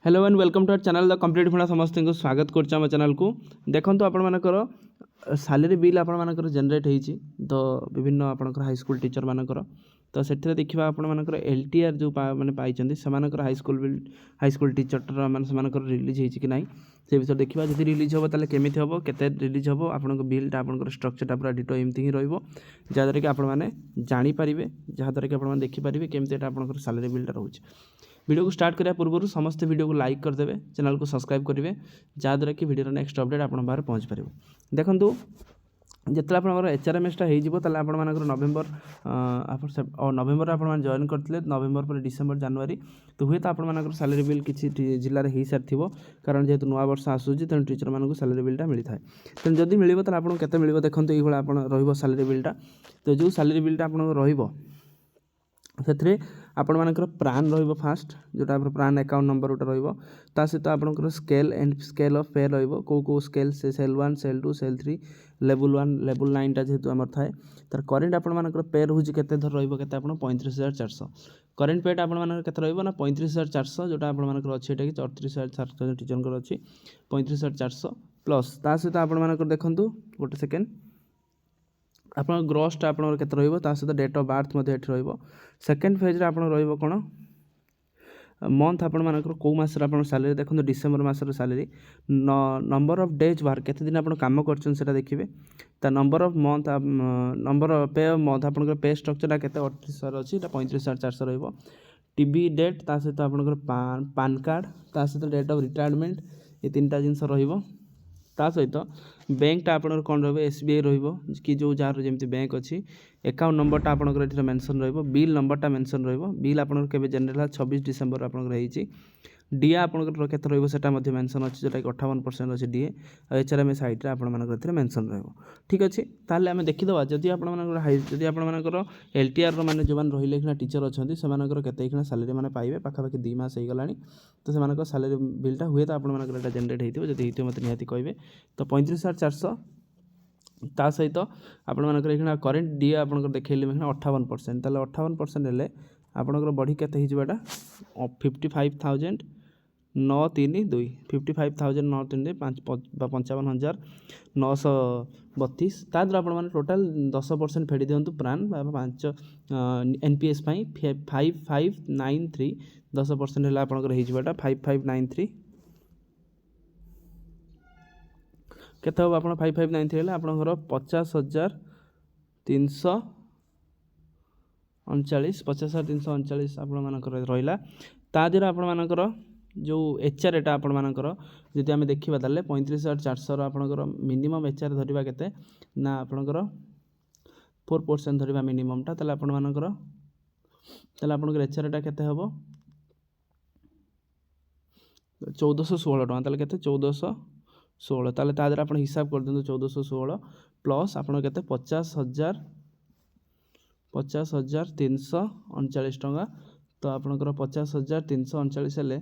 Hello and welcome to our channel the complete funda समस्त को स्वागत करछा हम चैनल को देखंतु आपण मानकर सैलरी बिल आपण मानकर जनरेट होईची तो विभिन्न आपनकर हाई स्कूल टीचर मानकर तो सेठरे देखिबा आपण मानकर एलटीआर जो माने पाइचंदी समानकर हाई स्कूल टीचर माने समानकर रिलीज होईची कि नाही से विषय देखिबा जदि रिलीज होबो ताले केमिति होबो केते रिलीज होबो आपनकर बिलटा आपनकर स्ट्रक्चरटा पूरा डिटो एमति ही रहइबो जादरे कि आपण माने जानि परिबे जहादरे कि आपण माने देखि परिबे केमिति एटा आपनकर सैलरी बिलटा रहउची। वीडियो को स्टार्ट करिया पूर्व समस्त वीडियो को लाइक करदेवे चैनल को सब्सक्राइब करेंगे जहाँद्वारा कि वीडियो नेक्स्ट अपडेट आपण बाहर पहुँच पार देखूँ जिते आप एचआरएमएसटा होता आपर नवेम्बर नवेम्बर आप जॉइन करते नवेम्बर पर डिसेम्बर जनवरी तो हुए तो आपर सैलरी बिल किसी जिले हो सारी कारण जेहेतु नुआ वर्ष आसूसी तेणु टीचर मानक सैलरी बिलटा मिलता है तेणु जदि मिले तो आपको केते मिल देखो ये आप सैलरी बिलटा तो जो सैलरी बिलटा आप से आपण मानकर प्रान रहिबो फास्ट जोटा प्रान अकाउंट नंबर गोटे रहिबो ता सहित आपनकर स्केल एंड स्केल ऑफ पे रहिबो को स्केल से cell 1 cell 2 cell 3 level 1 level 9 टा जेहेतु हमर थाए तार करेंट आपण मानकर पे रहुची केते धर रहिबो केते आपण 35400 करेंट पेट आपण मानकर केते रहिबो ना 35400 जोटा आपण मानकर अछि एटा कि 34400 टीचर कर अछि 35400 प्लस ता सहित आपण मानकर देखंतु गोटे सेकेंड आप ग्रॉसटा आप सहित डेट ऑफ बर्थ रहिबो सेकेंड फेज रे आपण रहिबो कोन मंथ आपण मानकर को मास रे आपण सैलरी देखो डिसेंबर मासर सैलरी नंबर ऑफ डेज बार केते दिन आपण काम करछन सेटा देखिबे ता number of month number pay of month आपण पे स्ट्रक्चर केते 3800 अछि 35400 रहिबो टीबी डेट ता सहित आपण पान कार्ड ता सहित डेट ऑफ रिटायरमेंट ये तीनटा जिंस रहिबो ता सहित बैंकटा आपनकर कौन रहिबो एसबीआई रहिबो कि जो जार जेमति बैंक अछि अकाउंट नंबरटा आपनकर एठी मेंशन रहिबो बिल नंबरटा मेंशन रहिबो बिल आपनकर केबे जनरल 26 डिसेंबर आपनकर रहिछि डीए आपनकर केते रहिबो सेटा मध्ये मेंशन अछि जेटा कि 58% अछि डीए एचआरएमएस हाइट रे आपण मानकर एठी मेंशन रहिबो ठीक अछि ताले हम देखि दवा जदि आपण मानकर हाई जदि आपण मानकर एलटीआर रो माने जोबान रहिले खना टीचर अछंती से मानकर केते खना सैलरी माने पाइबे पाखा पाखि 2 मास हे गलानी तो से मानकर सैलरी बिलटा हुए तो आपण मानकर एटा जनरेट हेतिबो जदि हेतिबो मते निहाती कहबे तो 35400 ता सहित आपण मानकर एखना करेंट डीए आपनकर देखैले एखना 58% ताले 58% हेले आपनकर बढ़ी केते हि जबाटा 55000 932 55000 932 55932 ता द्वारा आपण माने टोटल 10% फेडी दियंतु प्राण 5 एनपीएस पई 5593 10% हेला आपनकर हि जबाटा 5593 केते हो आपण 5593 हेला आपनकर 50339 50339 आपण मानकर रहिला ता दिरा आपण मानकर जो एचआर एटा आपण मानकर जदि आमे देखिबा ताले 35400 आपनकर मिनिमम एचआर धरिबा केते ना आपनकर 4% धरिबा मिनिमम ता ताले आपण मानकर ताले आपनकर एचआर एटा केते हबो 1416 टका ताले केते 1416 ताले ता द्वारा आपण हिसाब कर दिनु 1416 प्लस आपण केते 50339 टका तो आपनकर 50339 हेले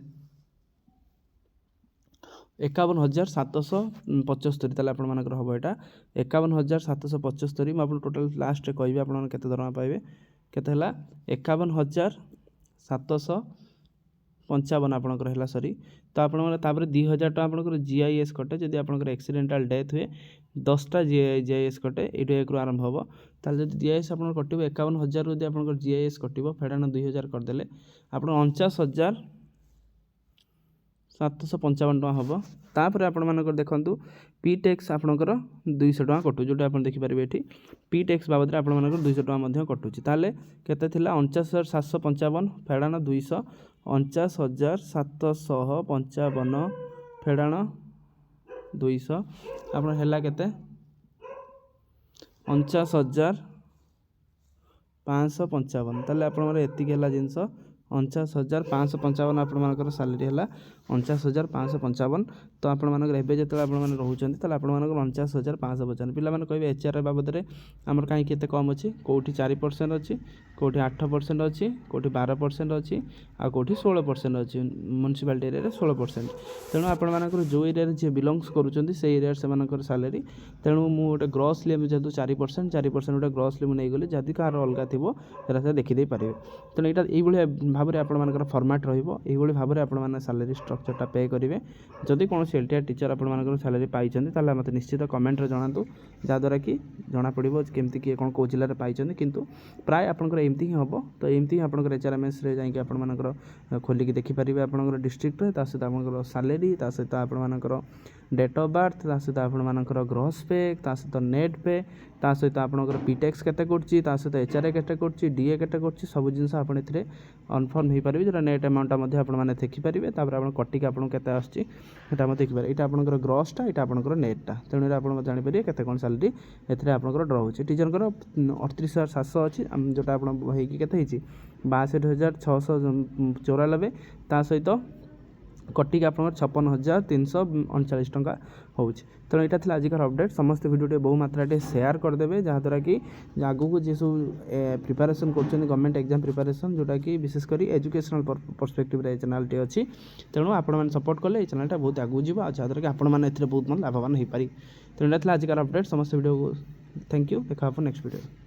51775 ताले आपण मानकर हबो एटा 51775 म आपण टोटल लास्ट रे कहबे आपण केते दरमा पाइबे केते हला 51755 आपनकर हला सॉरी तो आपण माने तापर 2000 टका आपनकर जीआईएस कटे जदि आपनकर एक्सीडेंटल डेथ हुए 10 टा जीआईएस कटे एटो एक रु आरंभ हबो ताले जदि जीआईएस आपनकर कटिबो 51000 रु जदि आपनकर जीआईएस कटिबो फेडाना 2000 कर देले आपण 49755 टका हबो तापर आपण मानकर देखंतु पी टैक्स आपनकर 200 टका कटु जोटा आपण देखि परिबे एठी पी टैक्स बाबद रे आपण मानकर 200 टका मध्ये कटुची ताले केते थिला 49755 फेडाना 200 49755 फेडाना 200 आपण हेला केते 49555 ताले आपण माने एति गेला जिंस 49555 आपण मानकर सैलरी हला 49555 तो आपण मानकर एबे जेतले आपण माने रहउचंती ताले आपण मानकर 49555 पिला माने कहबे एचआर बाबद रे हमर काई केते कम अछि कोठी 4% अछि कोठी 8% अछि कोठी 12% अछि आ कोठी 16% अछि म्युनिसिपैलिटी एरिया रे 16% तेणु आपण मानकर जो एरिया रे जे बिलोंग्स करूचंती से एरिया से मानकर सैलरी तेणु मु गोटे ग्रॉसली हम जेतु 4% गोटे ग्रॉसली मु नै गली जदि कार अलगा थिबो तेरा से देखि दे पारिबे तेणु एटा एई भली भाव में आपर फर्माट रही भाव में आपने सालेरी स्ट्रक्चरटा पे करेंगे जदि कौन एलटीआर टीचर आप सालेरी पाई मत निश्चित कमेंट जनातु जहाँद्वारा कि जना पड़ो केमती किए कौन कौ जिले में पाई किंतु प्राय आपंकर एमती ही हम तो एमती ही आपंकर HRMS जाकि आपर खोलिकी देखिपारे आपंकर डिस्ट्रिक्ट सहित आप सालेरी सहित आपर डेट ऑफ बर्थ सहित आपर ग्रॉस पे सहित नेट पे सहित आपंकर पीटेक्स केते करछि सहित HRA केते करछि DA केते करछि सब जिनस आप अनफर्म हो पारे जो नेट अमाउंटा आपने देखिपारे आप कटिक आपको केते आसछि देखिपारे यहाँ आपंकर ग्रॉसटा यहाँ आपंकर नेटटा तेणु आप जानीपारे केते कौन सालेरी एथिरे आपंकर ड्र होछि टीचर 38,700 अच्छी जोटा आप केते 62,694 ता सहित कटिक आप 56,339 टंका होछि तेणु यहाँ था आजिकार अपडेट समस्त भिडियो बहु मात्रा शेयर करदे जहाँद्वारा कि आगू को जी सब प्रिपारेसन कर गवर्नमेंट एग्जाम प्रिपारेसन जोटा कि विशेषकर एजुकेशनल पर्सपेक्टिव चैनल अच्छी तेणु आपने सपोर्ट कले चैनलटा बहुत आगू जीव जहाँद्वारा कि आपने बहुत लाभवान हो पारे तेणु यहाँ था आजिकार अपडेट समस्त भिडियो थैंक यू देखा नेक्स्ट वीडियो।